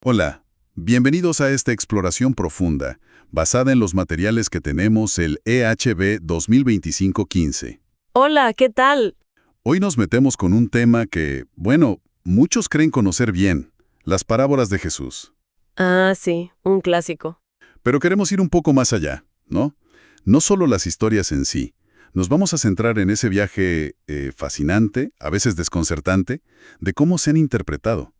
Hola, bienvenidos a esta exploración profunda, basada en los materiales que tenemos el EHB 2025-15. Hola, ¿qué tal? Hoy nos metemos con un tema que, bueno, muchos creen conocer bien, las parábolas de Jesús. Ah, sí, un clásico. Pero queremos ir un poco más allá, ¿no? No solo las historias en sí. Nos vamos a centrar en ese viaje fascinante, a veces desconcertante, de cómo se han interpretado.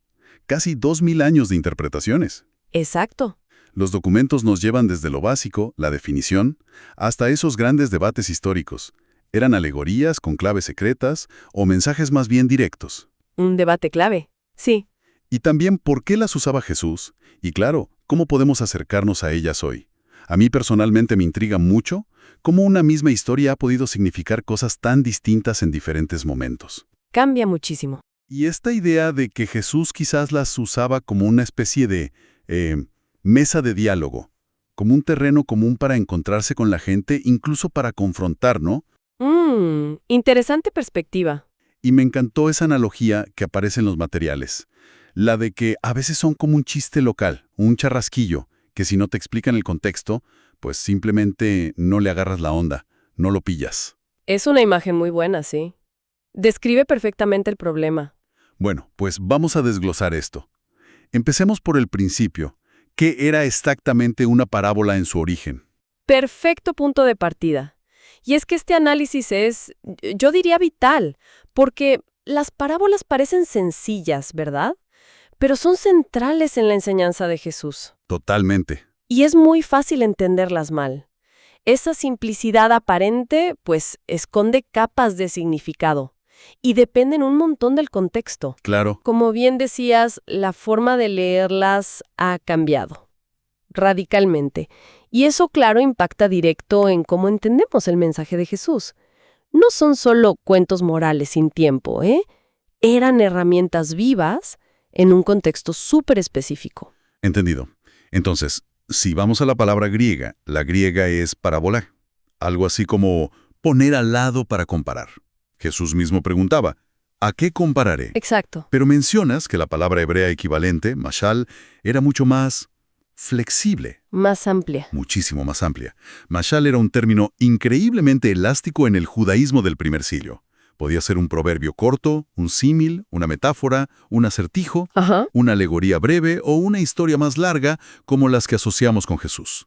Casi 2000 años de interpretaciones. Exacto. Los documentos nos llevan desde lo básico, la definición, hasta esos grandes debates históricos. ¿Eran alegorías con claves secretas o mensajes más bien directos? Un debate clave. Sí. Y también por qué las usaba Jesús, y claro, cómo podemos acercarnos a ellas hoy. A mí personalmente me intriga mucho cómo una misma historia ha podido significar cosas tan distintas en diferentes momentos. Cambia muchísimo. Y esta idea de que Jesús quizás las usaba como una especie de mesa de diálogo, como un terreno común para encontrarse con la gente, incluso para confrontar, ¿no? Interesante perspectiva. Y me encantó esa analogía que aparece en los materiales, la de que a veces son como un chiste local, un charrasquillo, que si no te explican el contexto, pues simplemente no le agarras la onda, no lo pillas. Es una imagen muy buena, sí. Describe perfectamente el problema. Bueno, pues vamos a desglosar esto. Empecemos por el principio. ¿Qué era exactamente una parábola en su origen? Perfecto punto de partida. Y es que este análisis es, yo diría, vital, porque las parábolas parecen sencillas, ¿verdad? Pero son centrales en la enseñanza de Jesús. Totalmente. Y es muy fácil entenderlas mal. Esa simplicidad aparente, pues, esconde capas de significado y dependen un montón del contexto. Claro. Como bien decías, la forma de leerlas ha cambiado radicalmente. Y eso, claro, impacta directo en cómo entendemos el mensaje de Jesús. No son solo cuentos morales sin tiempo, ¿eh? Eran herramientas vivas en un contexto súper específico. Entendido. Entonces, si vamos a la palabra griega, la griega es parábola. Algo así como poner al lado para comparar. Jesús mismo preguntaba, ¿a qué compararé? Exacto. Pero mencionas que la palabra hebrea equivalente, mashal, era mucho más flexible, Más amplia. muchísimo más amplia. Mashal era un término increíblemente elástico en el judaísmo del primer siglo. Podía ser un proverbio corto, un símil, una metáfora, un acertijo, Ajá. una alegoría breve o una historia más larga como las que asociamos con Jesús.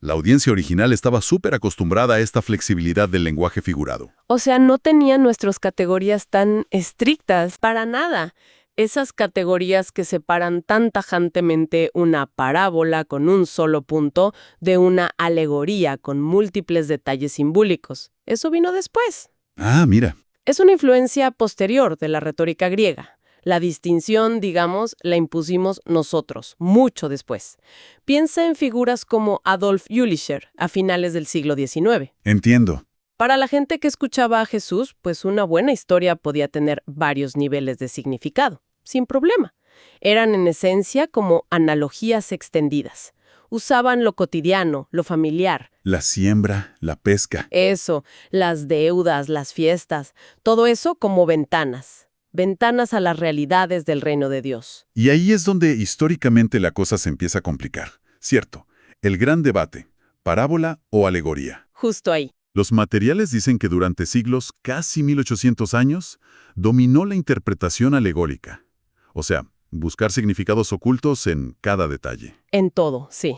La audiencia original estaba súper acostumbrada a esta flexibilidad del lenguaje figurado. O sea, no tenían nuestras categorías tan estrictas para nada. Esas categorías que separan tan tajantemente una parábola con un solo punto de una alegoría con múltiples detalles simbólicos. Eso vino después. Ah, mira. Es una influencia posterior de la retórica griega. La distinción, digamos, la impusimos nosotros, mucho después. Piensa en figuras como Adolf Jülicher, a finales del siglo XIX. Entiendo. Para la gente que escuchaba a Jesús, pues una buena historia podía tener varios niveles de significado, sin problema. Eran en esencia como analogías extendidas. Usaban lo cotidiano, lo familiar. La siembra, la pesca. Eso, las deudas, las fiestas, todo eso como ventanas. Ventanas a las realidades del reino de Dios. Y ahí es donde históricamente la cosa se empieza a complicar. Cierto, el gran debate, parábola o alegoría. Justo ahí. Los materiales dicen que durante siglos, casi 1800 años, dominó la interpretación alegórica. O sea, buscar significados ocultos en cada detalle. En todo, sí.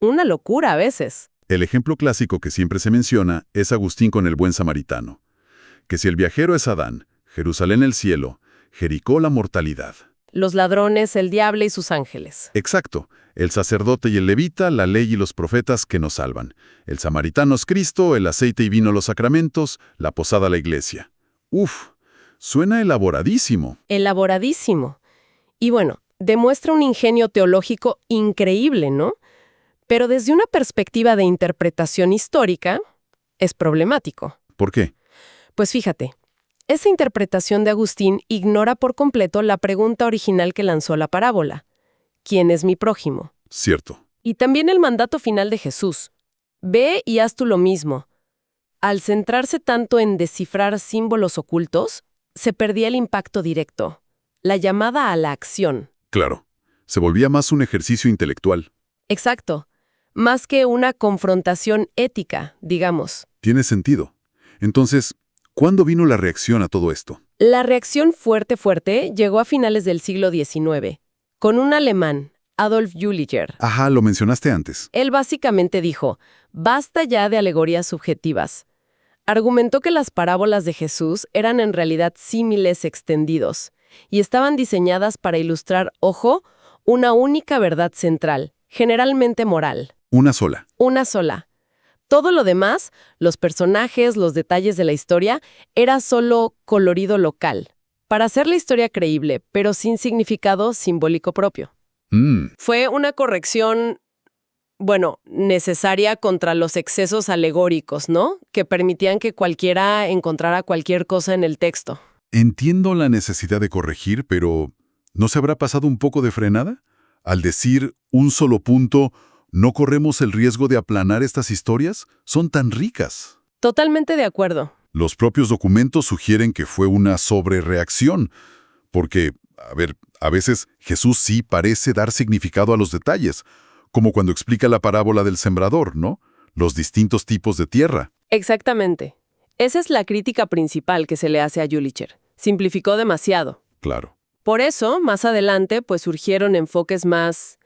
Una locura a veces. El ejemplo clásico que siempre se menciona es Agustín con el buen samaritano. Que si el viajero es Adán, Jerusalén el cielo, Jericó la mortalidad. Los ladrones, el diablo y sus ángeles. Exacto. El sacerdote y el levita, la ley y los profetas que nos salvan. El samaritano es Cristo, el aceite y vino los sacramentos, la posada la iglesia. Uf, suena elaboradísimo. Elaboradísimo. Y bueno, demuestra un ingenio teológico increíble, ¿no? Pero desde una perspectiva de interpretación histórica, es problemático. ¿Por qué? Pues fíjate, esa interpretación de Agustín ignora por completo la pregunta original que lanzó la parábola. ¿Quién es mi prójimo? Cierto. Y también el mandato final de Jesús. Ve y haz tú lo mismo. Al centrarse tanto en descifrar símbolos ocultos, se perdía el impacto directo, la llamada a la acción. Claro. Se volvía más un ejercicio intelectual. Exacto. Más que una confrontación ética, digamos. Tiene sentido. Entonces, ¿cuándo vino la reacción a todo esto? La reacción fuerte llegó a finales del siglo XIX, con un alemán, Adolf Jülicher. Ajá, lo mencionaste antes. Él básicamente dijo, basta ya de alegorías subjetivas. Argumentó que las parábolas de Jesús eran en realidad símiles extendidos y estaban diseñadas para ilustrar, ojo, una única verdad central, generalmente moral. Una sola. Una sola. Todo lo demás, los personajes, los detalles de la historia, era solo colorido local, para hacer la historia creíble, pero sin significado simbólico propio. Fue una corrección, bueno, necesaria contra los excesos alegóricos, ¿no? Que permitían que cualquiera encontrara cualquier cosa en el texto. Entiendo la necesidad de corregir, pero ¿no se habrá pasado un poco de frenada? Al decir un solo punto, ¿no corremos el riesgo de aplanar estas historias? Son tan ricas. Totalmente de acuerdo. Los propios documentos sugieren que fue una sobrereacción, porque, a veces Jesús sí parece dar significado a los detalles, como cuando explica la parábola del sembrador, ¿no? Los distintos tipos de tierra. Exactamente. Esa es la crítica principal que se le hace a Jülicher. Simplificó demasiado. Claro. Por eso, más adelante, pues surgieron enfoques más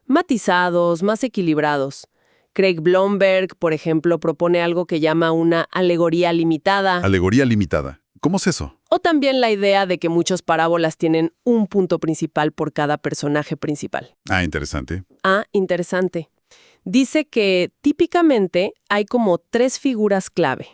matizados, más equilibrados. Craig Blomberg, por ejemplo, propone algo que llama una alegoría limitada. Alegoría limitada. ¿Cómo es eso? O también la idea de que muchas parábolas tienen un punto principal por cada personaje principal. Ah, interesante. Ah, interesante. Dice que típicamente hay como 3 figuras clave.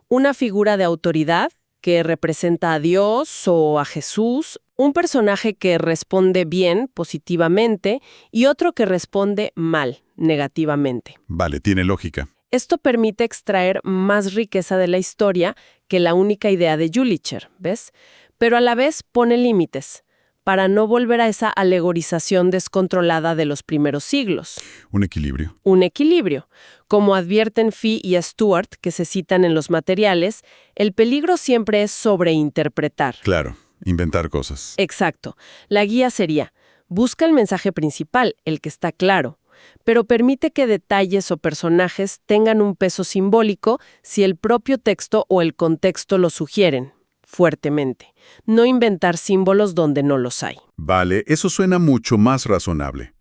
Una figura de autoridad, que representa a Dios o a Jesús, un personaje que responde bien, positivamente, y otro que responde mal, negativamente. Vale, tiene lógica. Esto permite extraer más riqueza de la historia que la única idea de Jülicher, ¿ves? Pero a la vez pone límites, para no volver a esa alegorización descontrolada de los primeros siglos. Un equilibrio. Un equilibrio. Como advierten Fee y Stuart, que se citan en los materiales, el peligro siempre es sobreinterpretar. Claro, inventar cosas. Exacto. La guía sería, busca el mensaje principal, el que está claro, pero permite que detalles o personajes tengan un peso simbólico si el propio texto o el contexto lo sugieren, fuertemente. No inventar símbolos donde no los hay. Vale, eso suena mucho más razonable.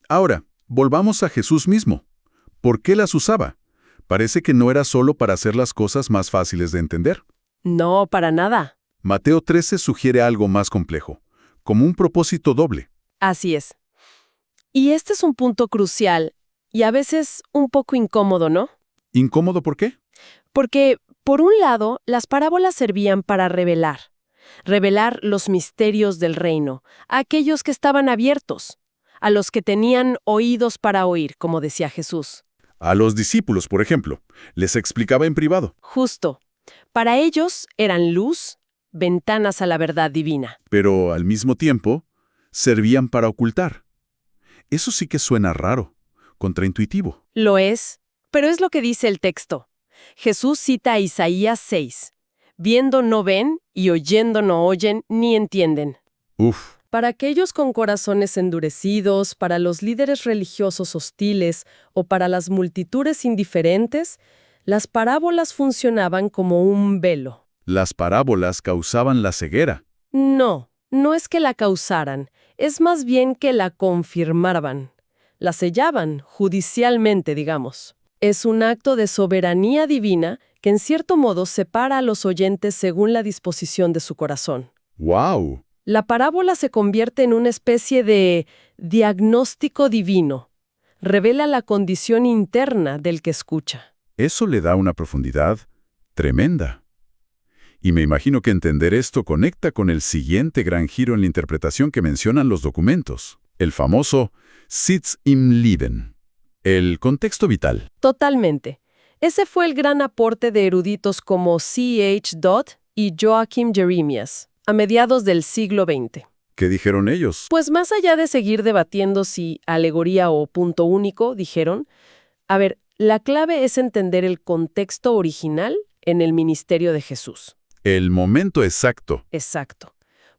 Ahora, volvamos a Jesús mismo. ¿Por qué las usaba? Parece que no era solo para hacer las cosas más fáciles de entender. No, para nada. Mateo 13 sugiere algo más complejo, como un propósito doble. Así es. Y este es un punto crucial y a veces un poco incómodo, ¿no? ¿Incómodo por qué? Porque, por un lado, las parábolas servían para revelar los misterios del reino, a aquellos que estaban abiertos, a los que tenían oídos para oír, como decía Jesús. A los discípulos, por ejemplo, les explicaba en privado. Justo. Para ellos eran luz, ventanas a la verdad divina. Pero, al mismo tiempo, servían para ocultar. Eso sí que suena raro, contraintuitivo. Lo es, pero es lo que dice el texto. Jesús cita a Isaías 6. Viendo no ven y oyendo no oyen ni entienden. Uf. Para aquellos con corazones endurecidos, para los líderes religiosos hostiles o para las multitudes indiferentes, las parábolas funcionaban como un velo. Las parábolas causaban la ceguera. No, no es que la causaran, es más bien que la confirmaban. La sellaban, judicialmente, digamos. Es un acto de soberanía divina que en cierto modo separa a los oyentes según la disposición de su corazón. ¡Wow! La parábola se convierte en una especie de diagnóstico divino. Revela la condición interna del que escucha. Eso le da una profundidad tremenda. Y me imagino que entender esto conecta con el siguiente gran giro en la interpretación que mencionan los documentos, el famoso Sitz im Leben, el contexto vital. Totalmente. Ese fue el gran aporte de eruditos como C.H. Dodd y Joachim Jeremias, a mediados del siglo XX. ¿Qué dijeron ellos? Pues más allá de seguir debatiendo si alegoría o punto único, dijeron, la clave es entender el contexto original en el ministerio de Jesús. El momento exacto. Exacto.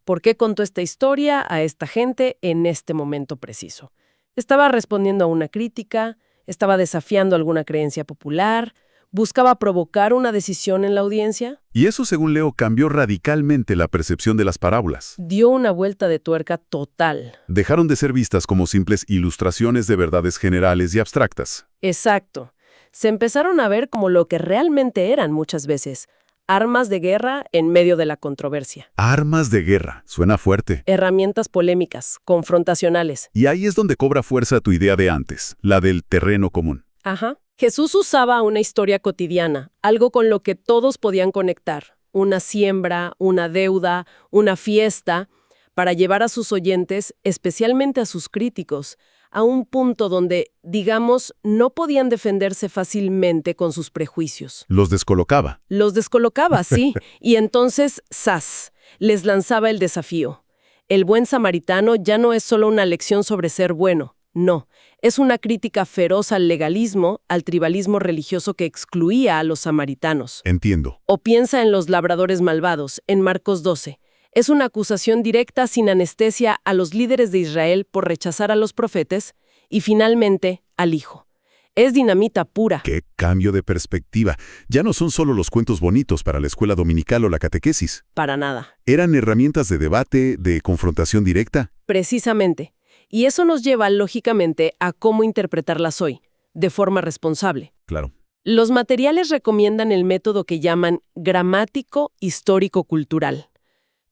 ¿Por qué contó esta historia a esta gente en este momento preciso? ¿Estaba respondiendo a una crítica? ¿Estaba desafiando alguna creencia popular? ¿Buscaba provocar una decisión en la audiencia? Y eso, según Leo, cambió radicalmente la percepción de las parábolas. Dio una vuelta de tuerca total. Dejaron de ser vistas como simples ilustraciones de verdades generales y abstractas. Exacto. Se empezaron a ver como lo que realmente eran muchas veces: armas de guerra en medio de la controversia. Armas de guerra. Suena fuerte. Herramientas polémicas, confrontacionales. Y ahí es donde cobra fuerza tu idea de antes, la del terreno común. Ajá. Jesús usaba una historia cotidiana, algo con lo que todos podían conectar, una siembra, una deuda, una fiesta, para llevar a sus oyentes, especialmente a sus críticos, a un punto donde, digamos, no podían defenderse fácilmente con sus prejuicios. Los descolocaba. Los descolocaba, sí, y entonces, ¡zas!, les lanzaba el desafío. El buen samaritano ya no es solo una lección sobre ser bueno, no, es una crítica feroz al legalismo, al tribalismo religioso que excluía a los samaritanos. Entiendo. O piensa en los labradores malvados, en Marcos 12. Es una acusación directa sin anestesia a los líderes de Israel por rechazar a los profetas y, finalmente, al Hijo. Es dinamita pura. ¡Qué cambio de perspectiva! Ya no son solo los cuentos bonitos para la escuela dominical o la catequesis. Para nada. Eran herramientas de debate, de confrontación directa. Precisamente. Y eso nos lleva, lógicamente, a cómo interpretarlas hoy, de forma responsable. Claro. Los materiales recomiendan el método que llaman gramático histórico-cultural,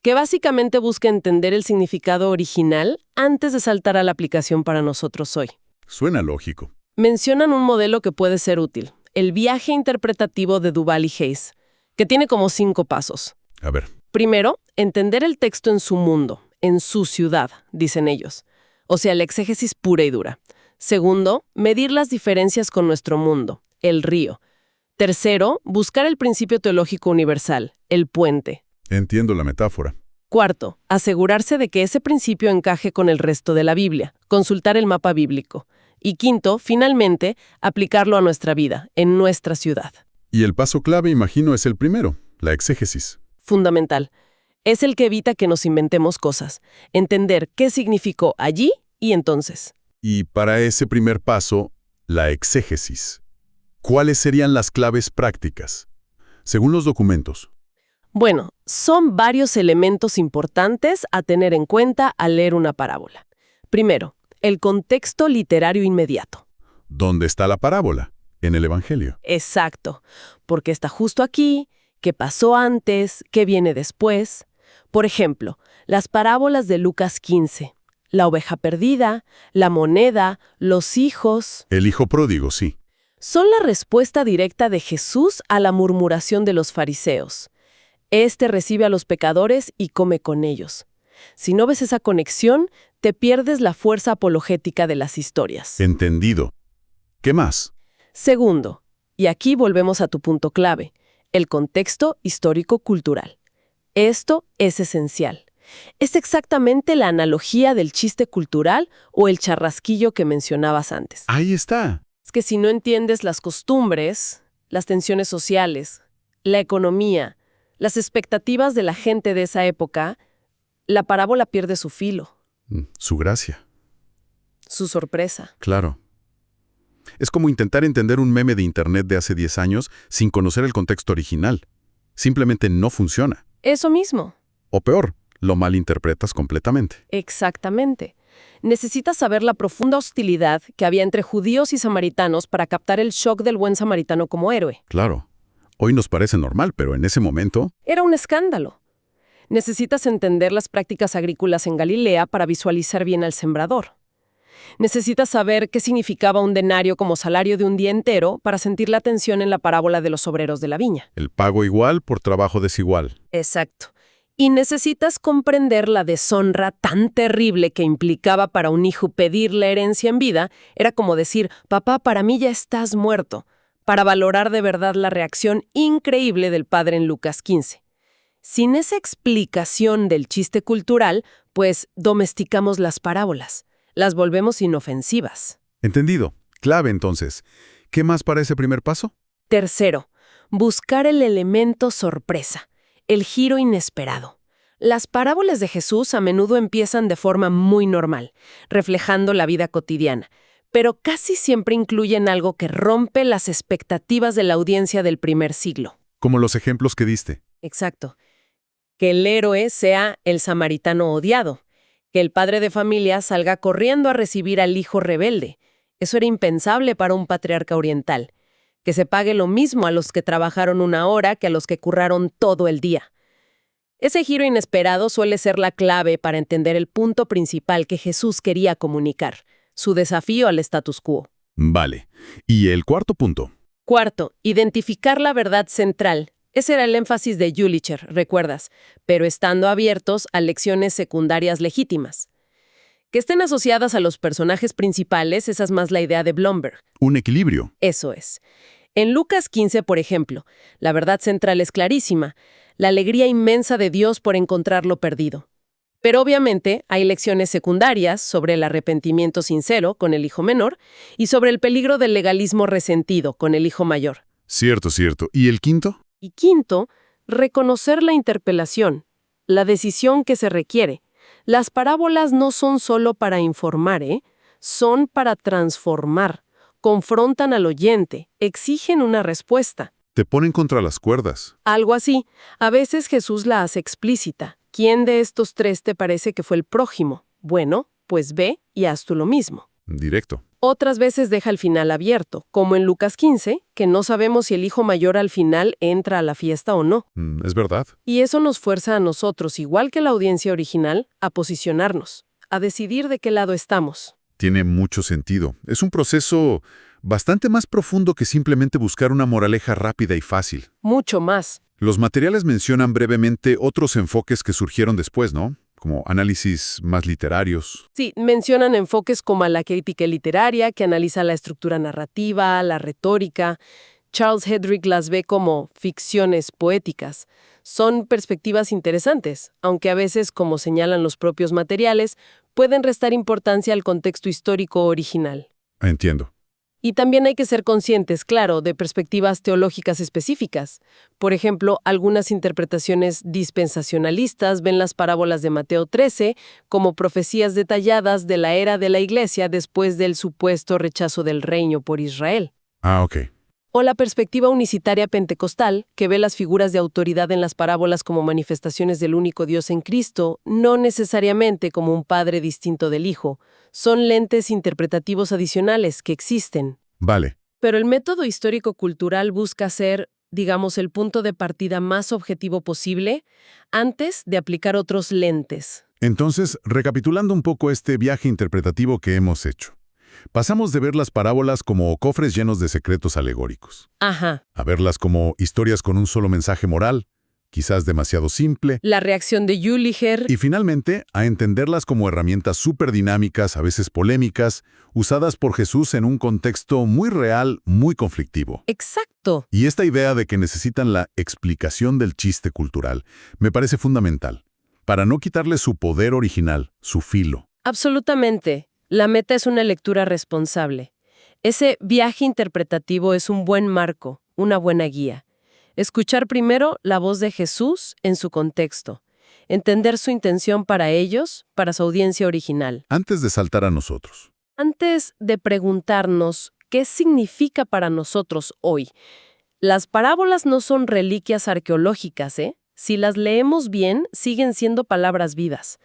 que básicamente busca entender el significado original antes de saltar a la aplicación para nosotros hoy. Suena lógico. Mencionan un modelo que puede ser útil, el viaje interpretativo de Duval y Hayes, que tiene como 5 pasos. A ver. Primero, entender el texto en su mundo, en su ciudad, dicen ellos. O sea, la exégesis pura y dura. Segundo, medir las diferencias con nuestro mundo, el río. Tercero, buscar el principio teológico universal, el puente. Entiendo la metáfora. Cuarto, asegurarse de que ese principio encaje con el resto de la Biblia, consultar el mapa bíblico. Y quinto, finalmente, aplicarlo a nuestra vida, en nuestra ciudad. Y el paso clave, imagino, es el primero, la exégesis. Fundamental. Es el que evita que nos inventemos cosas, entender qué significó allí y entonces. Y para ese primer paso, la exégesis. ¿Cuáles serían las claves prácticas? Según los documentos. Bueno, son varios elementos importantes a tener en cuenta al leer una parábola. Primero, el contexto literario inmediato. ¿Dónde está la parábola? En el Evangelio. Exacto, porque está justo aquí, qué pasó antes, qué viene después. Por ejemplo, las parábolas de Lucas 15, la oveja perdida, la moneda, los hijos. El hijo pródigo, sí. Son la respuesta directa de Jesús a la murmuración de los fariseos. Este recibe a los pecadores y come con ellos. Si no ves esa conexión, te pierdes la fuerza apologética de las historias. Entendido. ¿Qué más? Segundo, y aquí volvemos a tu punto clave, el contexto histórico-cultural. Esto es esencial. Es exactamente la analogía del chiste cultural o el charrasquillo que mencionabas antes. Ahí está. Es que si no entiendes las costumbres, las tensiones sociales, la economía, las expectativas de la gente de esa época, la parábola pierde su filo, Su gracia. su sorpresa. Claro. Es como intentar entender un meme de internet de hace 10 años sin conocer el contexto original. Simplemente no funciona. Eso mismo. O peor, lo malinterpretas completamente. Exactamente. Necesitas saber la profunda hostilidad que había entre judíos y samaritanos para captar el shock del buen samaritano como héroe. Claro. Hoy nos parece normal, pero en ese momento... Era un escándalo. Necesitas entender las prácticas agrícolas en Galilea para visualizar bien al sembrador. Necesitas saber qué significaba un denario como salario de un día entero para sentir la tensión en la parábola de los obreros de la viña. El pago igual por trabajo desigual. Exacto. Y necesitas comprender la deshonra tan terrible que implicaba para un hijo pedir la herencia en vida. Era como decir, papá, para mí ya estás muerto, para valorar de verdad la reacción increíble del padre en Lucas 15. Sin esa explicación del chiste cultural, pues domesticamos las parábolas. Las volvemos inofensivas. Entendido. Clave, entonces. ¿Qué más para ese primer paso? Tercero, buscar el elemento sorpresa, el giro inesperado. Las parábolas de Jesús a menudo empiezan de forma muy normal, reflejando la vida cotidiana, pero casi siempre incluyen algo que rompe las expectativas de la audiencia del primer siglo. Como los ejemplos que diste. Exacto. Que el héroe sea el samaritano odiado, que el padre de familia salga corriendo a recibir al hijo rebelde. Eso era impensable para un patriarca oriental. Que se pague lo mismo a los que trabajaron 1 hora que a los que curraron todo el día. Ese giro inesperado suele ser la clave para entender el punto principal que Jesús quería comunicar, su desafío al status quo. Vale. ¿Y el cuarto punto? Cuarto, identificar la verdad central. Ese era el énfasis de Jülicher, recuerdas, pero estando abiertos a lecciones secundarias legítimas. Que estén asociadas a los personajes principales, esa es más la idea de Blomberg. Un equilibrio. Eso es. En Lucas 15, por ejemplo, la verdad central es clarísima, la alegría inmensa de Dios por encontrar lo perdido. Pero obviamente hay lecciones secundarias sobre el arrepentimiento sincero con el hijo menor y sobre el peligro del legalismo resentido con el hijo mayor. Cierto, cierto. ¿Y el quinto? Y quinto, reconocer la interpelación, la decisión que se requiere. Las parábolas no son solo para informar, son para transformar. Confrontan al oyente, exigen una respuesta. Te ponen contra las cuerdas. Algo así. A veces Jesús la hace explícita. ¿Quién de estos 3 te parece que fue el prójimo? Bueno, pues ve y haz tú lo mismo. Directo. Otras veces deja el final abierto, como en Lucas 15, que no sabemos si el hijo mayor al final entra a la fiesta o no. Es verdad. Y eso nos fuerza a nosotros, igual que la audiencia original, a posicionarnos, a decidir de qué lado estamos. Tiene mucho sentido. Es un proceso bastante más profundo que simplemente buscar una moraleja rápida y fácil. Mucho más. Los materiales mencionan brevemente otros enfoques que surgieron después, ¿no? Como análisis más literarios. Sí, mencionan enfoques como la crítica literaria, que analiza la estructura narrativa, la retórica. Charles Hedrick las ve como ficciones poéticas. Son perspectivas interesantes, aunque a veces, como señalan los propios materiales, pueden restar importancia al contexto histórico original. Entiendo. Y también hay que ser conscientes, claro, de perspectivas teológicas específicas. Por ejemplo, algunas interpretaciones dispensacionalistas ven las parábolas de Mateo 13 como profecías detalladas de la era de la Iglesia después del supuesto rechazo del reino por Israel. Ah, ok. O la perspectiva unicitaria pentecostal, que ve las figuras de autoridad en las parábolas como manifestaciones del único Dios en Cristo, no necesariamente como un padre distinto del Hijo. Son lentes interpretativos adicionales que existen. Vale. Pero el método histórico-cultural busca ser, digamos, el punto de partida más objetivo posible antes de aplicar otros lentes. Entonces, recapitulando un poco este viaje interpretativo que hemos hecho. Pasamos de ver las parábolas como cofres llenos de secretos alegóricos, Ajá. a verlas como historias con un solo mensaje moral, quizás demasiado simple, La reacción de Jülicher. y finalmente a entenderlas como herramientas súper dinámicas, a veces polémicas, usadas por Jesús en un contexto muy real, muy conflictivo. Exacto. Y esta idea de que necesitan la explicación del chiste cultural me parece fundamental, para no quitarle su poder original, su filo. Absolutamente. La meta es una lectura responsable. Ese viaje interpretativo es un buen marco, una buena guía. Escuchar primero la voz de Jesús en su contexto. Entender su intención para ellos, para su audiencia original. Antes de saltar a nosotros. Antes de preguntarnos qué significa para nosotros hoy, las parábolas no son reliquias arqueológicas, ¿eh? Si las leemos bien, siguen siendo palabras vivas,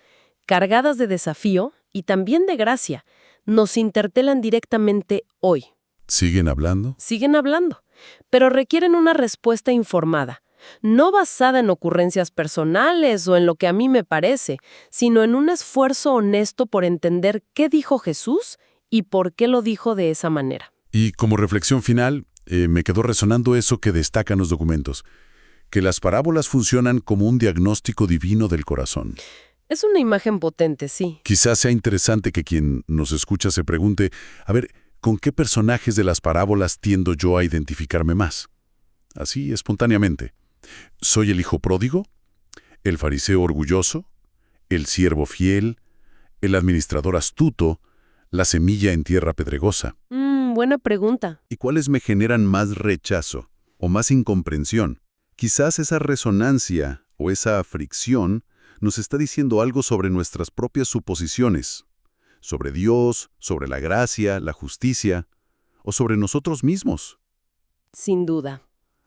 cargadas de desafío y también de gracia. Nos interpelan directamente hoy. ¿Siguen hablando? Siguen hablando, pero requieren una respuesta informada, no basada en ocurrencias personales o en lo que a mí me parece, sino en un esfuerzo honesto por entender qué dijo Jesús y por qué lo dijo de esa manera. Y como reflexión final, me quedó resonando eso que destacan los documentos, que las parábolas funcionan como un diagnóstico divino del corazón. Es una imagen potente, sí. Quizás sea interesante que quien nos escucha se pregunte, a ver, ¿con qué personajes de las parábolas tiendo yo a identificarme más? Así, espontáneamente. ¿Soy el hijo pródigo? ¿El fariseo orgulloso? ¿El siervo fiel? ¿El administrador astuto? ¿La semilla en tierra pedregosa? Buena pregunta. ¿Y cuáles me generan más rechazo o más incomprensión? Quizás esa resonancia o esa fricción nos está diciendo algo sobre nuestras propias suposiciones, sobre Dios, sobre la gracia, la justicia, o sobre nosotros mismos. Sin duda.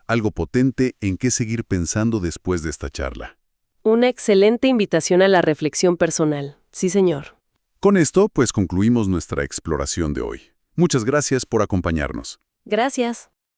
Algo potente en qué seguir pensando después de esta charla. Una excelente invitación a la reflexión personal. Sí, señor. Con esto, pues concluimos nuestra exploración de hoy. Muchas gracias por acompañarnos. Gracias.